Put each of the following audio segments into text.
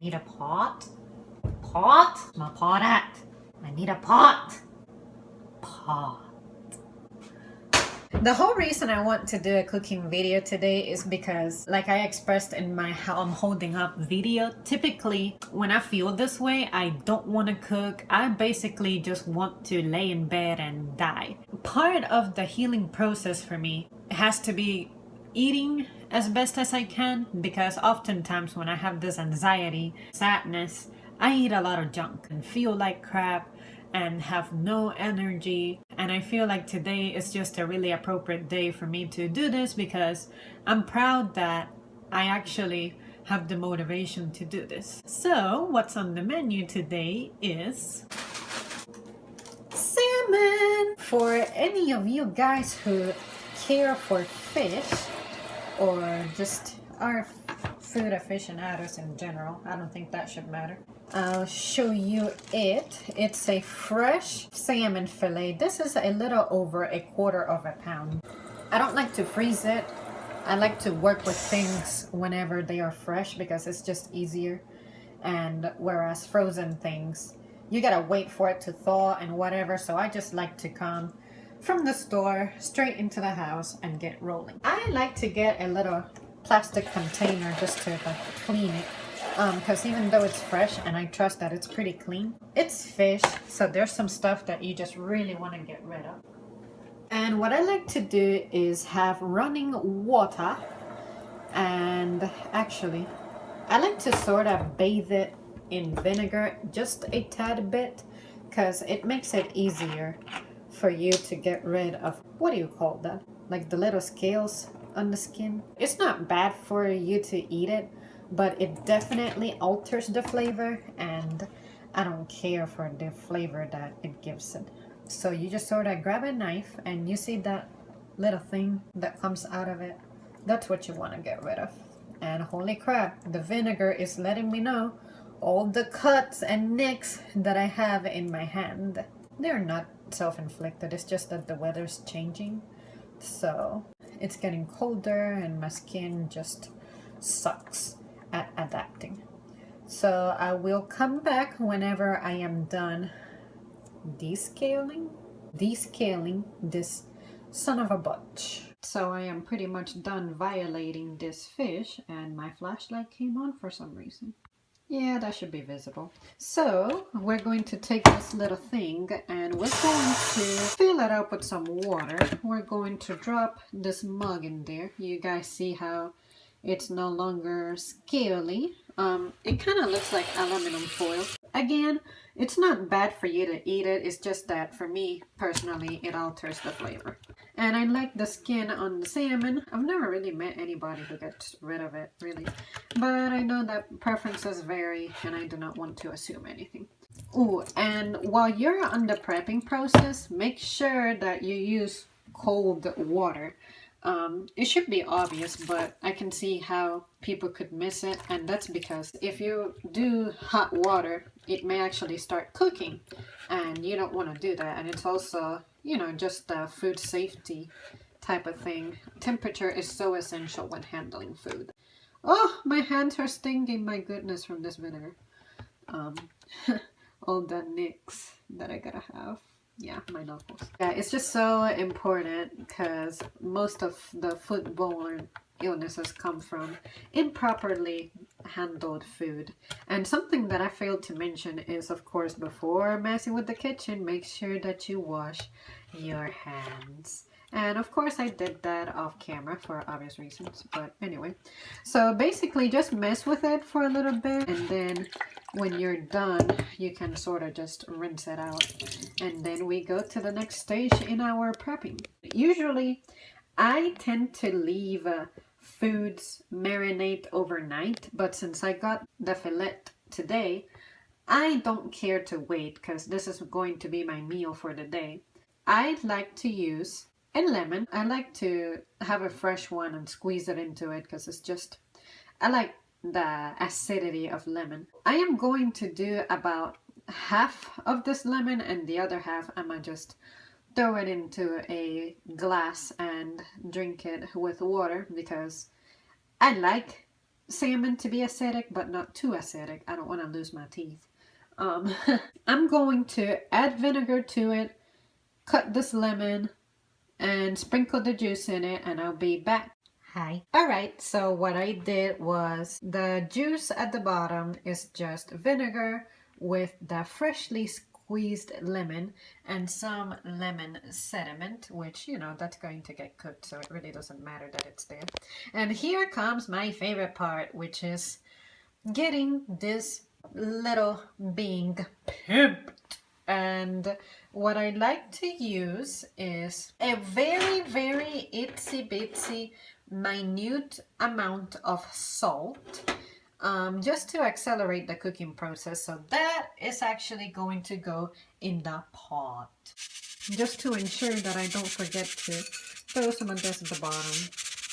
Need a pot? Pot? My pot at? I need a pot. Pot. The whole reason I want to do a cooking video today is because, like I expressed in my how I'm holding up video, typically when I feel this way, I don't want to cook. I basically just want to lay in bed and die. Part of the healing process for me has to be eating as best as I can, because oftentimes when I have this anxiety, sadness, I eat a lot of junk and feel like crap and have no energy. And I feel like today is just a really appropriate day for me to do this, because I'm proud that I actually have the motivation to do this. So what's on the menu today is salmon. For any of you guys who care for fish or just are food aficionados in general, I don't think that should matter. I'll show you it. It's a fresh salmon fillet. This is a little over 1/4 pound. I don't like to freeze it. I like to work with things whenever they are fresh because it's just easier. And whereas frozen things, you gotta wait for it to thaw and whatever. So I just like to come from the store straight into the house and get rolling. I like to get a little plastic container just to clean it. Because even though it's fresh and I trust that it's pretty clean, it's fish, so there's some stuff that you just really want to get rid of. And what I like to do is have running water, and actually I like to sort of bathe it in vinegar just a tad bit, because it makes it easier for you to get rid of, what do you call that, like the little scales on the skin. It's not bad for you to eat it, but it definitely alters the flavor, and I don't care for the flavor that it gives it. So you just sort of grab a knife and you see that little thing that comes out of it, that's what you want to get rid of. And holy crap, the vinegar is letting me know all the cuts and nicks that I have in my hand. They're not self-inflicted, it's just that the weather's changing, so it's getting colder and my skin just sucks at adapting. So I will come back whenever I am done descaling this son of a butch. So I am pretty much done violating this fish, and my flashlight came on for some reason. Yeah, that should be visible. So we're going to take this little thing and we're going to fill it up with some water. We're going to drop this mug in there. You guys see how it's no longer scaly. It kind of looks like aluminum foil. Again, it's not bad for you to eat it. It's just that for me personally, it alters the flavor. And I like the skin on the salmon. I've never really met anybody who gets rid of it, really. But I know that preferences vary, and I do not want to assume anything. Ooh, and while you're on the prepping process, make sure that you use cold water. It should be obvious, but I can see how people could miss it, and that's because if you do hot water, it may actually start cooking, and you don't want to do that. And it's also, you know, just a food safety type of thing. Temperature is so essential when handling food. Oh, my hands are stinging, my goodness, from this vinegar. All the nicks that I gotta have. Yeah, my knuckles. Yeah, it's just so important because most of the foodborne illnesses come from improperly handled food. And something that I failed to mention is, of course, before messing with the kitchen, make sure that you wash your hands. And of course I did that off camera for obvious reasons, but anyway. So basically just mess with it for a little bit, and then when you're done, you can sort of just rinse it out. And then we go to the next stage in our prepping. Usually I tend to leave foods marinate overnight, but since I got the fillet today, I don't care to wait because this is going to be my meal for the day. I like to use a lemon. I like to have a fresh one and squeeze it into it because it's just, I like the acidity of lemon. I am going to do about half of this lemon, and the other half I'm gonna just throw it into a glass and drink it with water because I like salmon to be acidic, but not too acidic. I don't want to lose my teeth. I'm going to add vinegar to it, cut this lemon, and sprinkle the juice in it, and I'll be back. Hi. Alright, so what I did was the juice at the bottom is just vinegar with the freshly squeezed lemon and some lemon sediment, which, you know, that's going to get cooked, so it really doesn't matter that it's there. And here comes my favorite part, which is getting this little being pimped. And what I like to use is a very, very itsy bitsy minute amount of salt, just to accelerate the cooking process. So that is actually going to go in the pot, just to ensure that I don't forget to throw some of this at the bottom.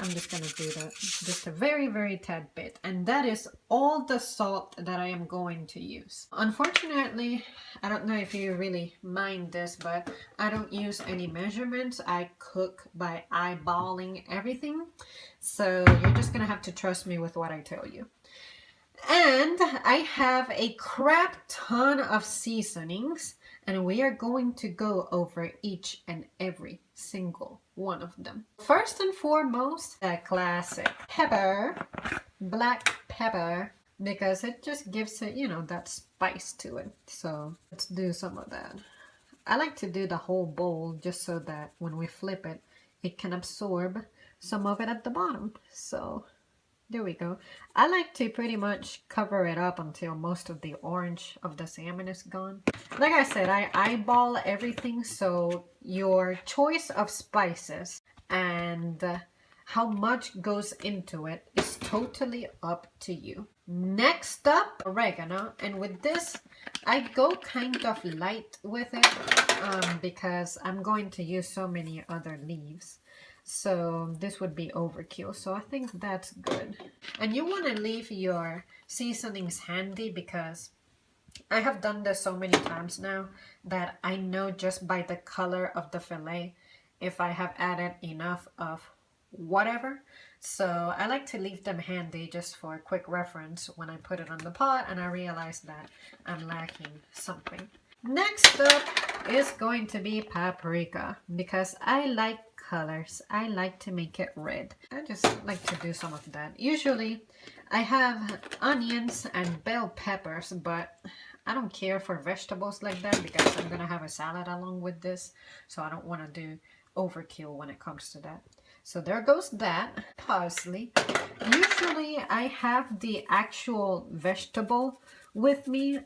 I'm just going to do that just a very, very tad bit. And that is all the salt that I am going to use. Unfortunately, I don't know if you really mind this, but I don't use any measurements. I cook by eyeballing everything. So you're just going to have to trust me with what I tell you. And I have a crap ton of seasonings, and we are going to go over each and every single one of them. First and foremost, the classic pepper, black pepper, because it just gives it, you know, that spice to it. So let's do some of that. I like to do the whole bowl just so that when we flip it, it can absorb some of it at the bottom. So there we go. I like to pretty much cover it up until most of the orange of the salmon is gone. Like I said, I eyeball everything, so your choice of spices and how much goes into it is totally up to you. Next up, oregano. And with this, I go kind of light with it because I'm going to use so many other leaves. So this would be overkill. So I think that's good. And you want to leave your seasonings handy because I have done this so many times now that I know just by the color of the fillet if I have added enough of whatever. So I like to leave them handy just for a quick reference when I put it on the pot and I realize that I'm lacking something. Next up is going to be paprika because I like colors. I like to make it red. I just like to do some of that. Usually I have onions and bell peppers, but I don't care for vegetables like that because I'm gonna have a salad along with this, so I don't want to do overkill when it comes to that. So there goes that. Parsley. Usually I have the actual vegetable with me,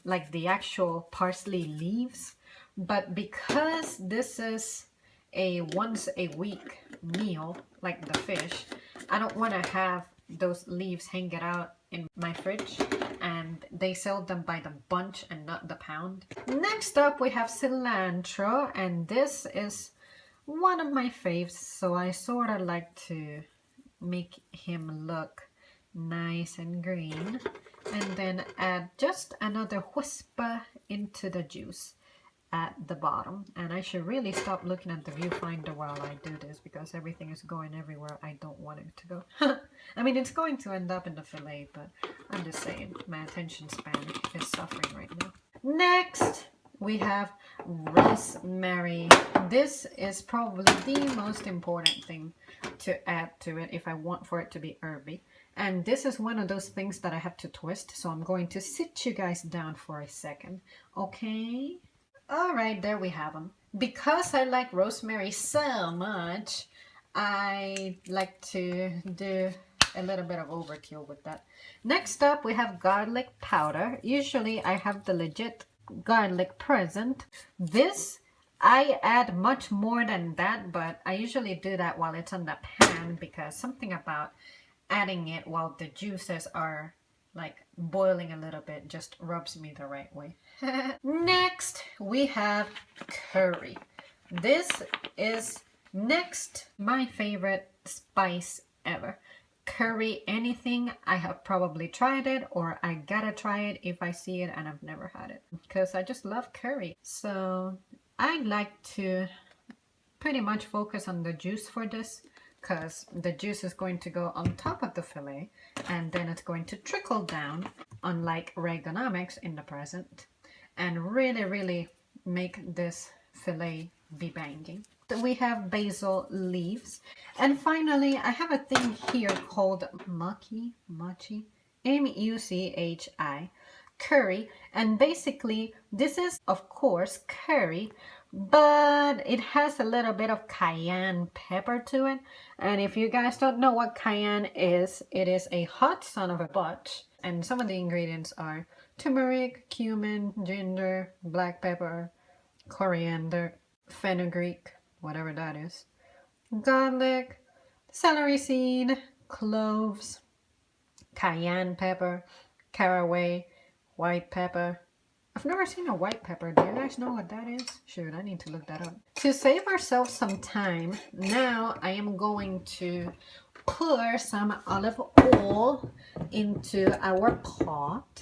like the actual parsley leaves, but because this is a once a week meal like the fish, I don't want to have those leaves hanging out in my fridge, and they sell them by the bunch and not the pound. Next up we have cilantro, and this is one of my faves, so I sort of like to make him look nice and green, and then add just another whisper into the juice at the bottom. And I should really stop looking at the viewfinder while I do this because everything is going everywhere I don't want it to go. I mean, it's going to end up in the fillet, but I'm just saying my attention span is suffering right now. Next we have rosemary. This is probably the most important thing to add to it if I want for it to be herby. And this is one of those things that I have to twist, so I'm going to sit you guys down for a second, okay? All right, there we have them. Because I like rosemary so much, I like to do a little bit of overkill with that. Next up, we have garlic powder. Usually I have the legit garlic present. This, I add much more than that, but I usually do that while it's on the pan because something about adding it while the juices are like boiling a little bit just rubs me the right way. Next, we have curry. This is next my favorite spice ever. Curry anything, I have probably tried it or I gotta try it if I see it and I've never had it because I just love curry. So I like to pretty much focus on the juice for this. because the juice is going to go on top of the fillet and then it's going to trickle down, unlike Reaganomics in the present, and really, really make this fillet be banging. So we have basil leaves. And finally, I have a thing here called muchi, M-U-C-H-I, curry. And basically, this is, of course, curry, but it has a little bit of cayenne pepper to it. And if you guys don't know what cayenne is, it is a hot son of a bitch. And some of the ingredients are turmeric, cumin, ginger, black pepper, coriander, fenugreek, whatever that is, garlic, celery seed, cloves, cayenne pepper, caraway, white pepper. I've never seen a white pepper. Do you guys know what that is? Shoot, I need to look that up. To save ourselves some time, now I am going to pour some olive oil into our pot.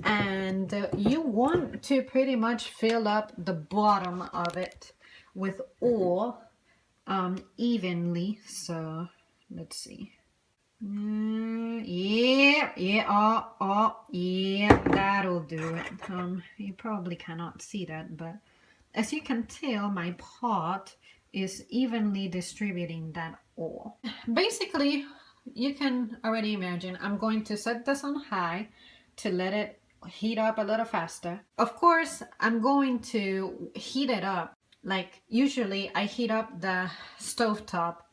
And you want to pretty much fill up the bottom of it with oil evenly. So let's see. Yeah, that'll do it. You probably cannot see that, but as you can tell, my pot is evenly distributing that oil. Basically, you can already imagine I'm going to set this on high to let it heat up a little faster. Of course, I'm going to heat it up. Like usually I heat up the stovetop,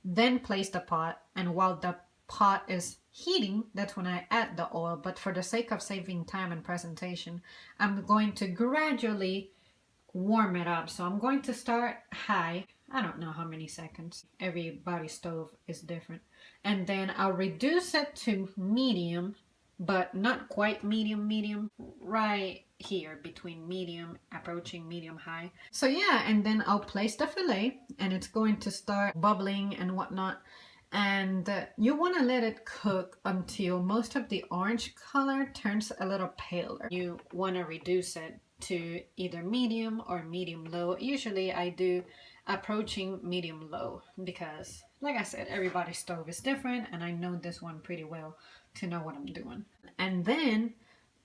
then place the pot, and while the pot is heating, that's when I add the oil. But for the sake of saving time and presentation, I'm going to gradually warm it up. So I'm going to start high. I don't know how many seconds. Everybody's stove is different. And then I'll reduce it to medium, but not quite medium, right here between medium, approaching medium high. So yeah, and then I'll place the fillet and it's going to start bubbling and whatnot. And you want to let it cook until most of the orange color turns a little paler. You want to reduce it to either medium or medium low. Usually I do approaching medium low because, like I said, everybody's stove is different and I know this one pretty well to know what I'm doing. And then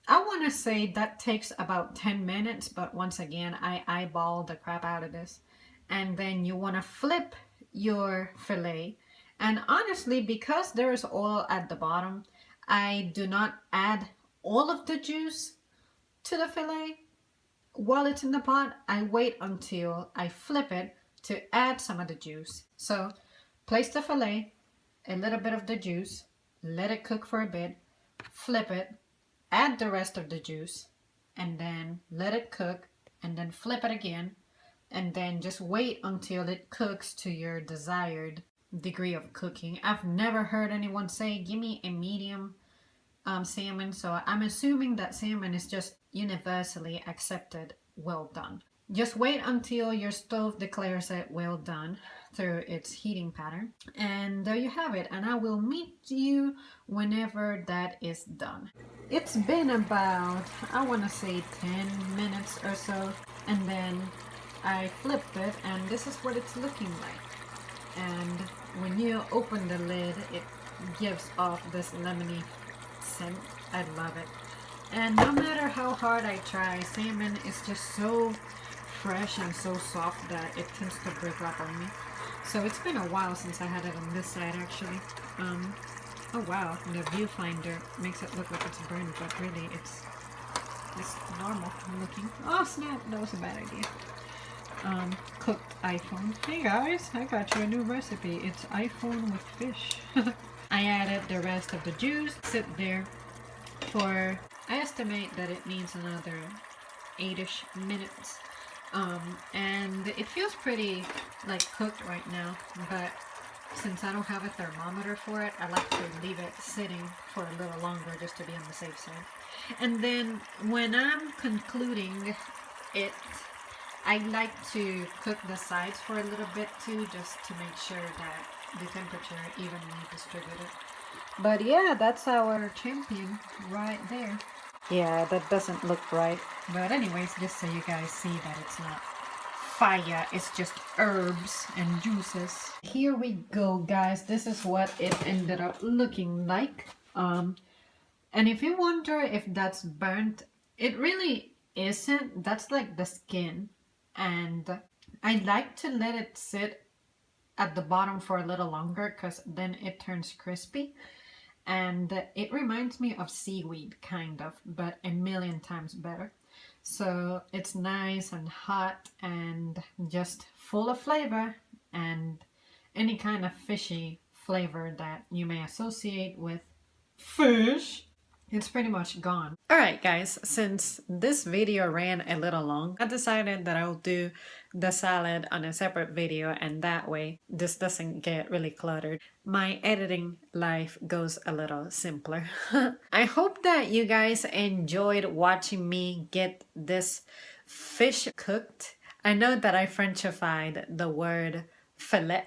I want to say that takes about 10 minutes, but once again I eyeball the crap out of this. And then you want to flip your fillet. And honestly, because there is oil at the bottom, I do not add all of the juice to the fillet while it's in the pot. I wait until I flip it to add some of the juice. So place the fillet, a little bit of the juice, let it cook for a bit, flip it, add the rest of the juice, and then let it cook, and then flip it again, and then just wait until it cooks to your desired degree of cooking. I've never heard anyone say, give me a medium salmon, so I'm assuming that salmon is just universally accepted well done. Just wait until your stove declares it well done through its heating pattern. And there you have it. And I will meet you whenever that is done. It's been about, I want to say 10 minutes or so. And then I flipped it and this is what it's looking like. And when you open the lid, it gives off this lemony scent. I love it. And no matter how hard I try, salmon is just so fresh and so soft that it tends to break up on me. So it's been a while since I had it on this side actually. Oh wow, the viewfinder makes it look like it's burned, but really it's normal looking. Oh snap, that was a bad idea. Cooked iPhone. Hey guys, I got you a new recipe. It's iPhone with fish. I added the rest of the juice. Sit there for, I estimate that it needs another 8-ish minutes. And it feels pretty like cooked right now, but since I don't have a thermometer for it, I like to leave it sitting for a little longer just to be on the safe side. And then when I'm concluding it, I like to cook the sides for a little bit too, just to make sure that the temperature evenly distributed. But yeah, that's our champion right there. Yeah, that doesn't look right. But anyways, just so you guys see that it's not fire. It's just herbs and juices. Here we go, guys. This is what it ended up looking like. And if you wonder if that's burnt, it really isn't. That's like the skin. And I like to let it sit at the bottom for a little longer because then it turns crispy. And it reminds me of seaweed, kind of, but a million times better. So it's nice and hot and just full of flavor and any kind of fishy flavor that you may associate with fish. It's pretty much gone. Alright guys, since this video ran a little long, I decided that I'll do the salad on a separate video, and that way this doesn't get really cluttered. My editing life goes a little simpler. I hope that you guys enjoyed watching me get this fish cooked. I know that I Frenchified the word fillet.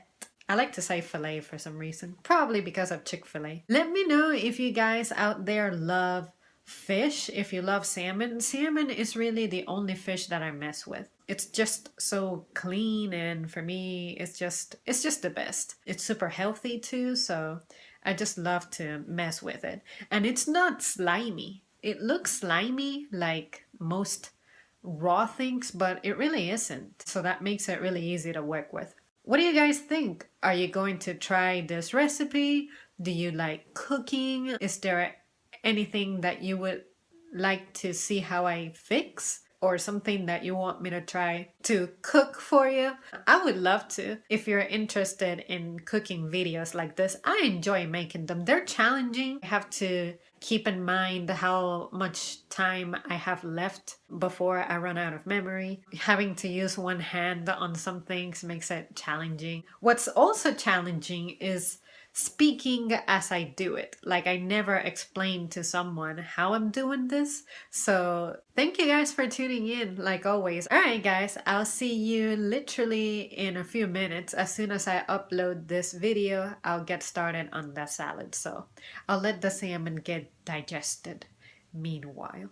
I like to say filet for some reason, probably because of Chick-fil-A. Let me know if you guys out there love fish, if you love salmon. Salmon is really the only fish that I mess with. It's just so clean, and for me, it's just the best. It's super healthy too, so I just love to mess with it. And it's not slimy. It looks slimy like most raw things, but it really isn't. So that makes it really easy to work with. What do you guys think? Are you going to try this recipe? Do you like cooking? Is there anything that you would like to see how I fix? Or something that you want me to try to cook for you? I would love to. If you're interested in cooking videos like this, I enjoy making them. They're challenging. I have to keep in mind how much time I have left before I run out of memory. Having to use one hand on some things makes it challenging. What's also challenging is speaking as I do it. Like, I never explain to someone how I'm doing this. So thank you guys for tuning in, like always. Alright guys, I'll see you literally in a few minutes. As soon as I upload this video, I'll get started on the salad. So I'll let the salmon get digested meanwhile.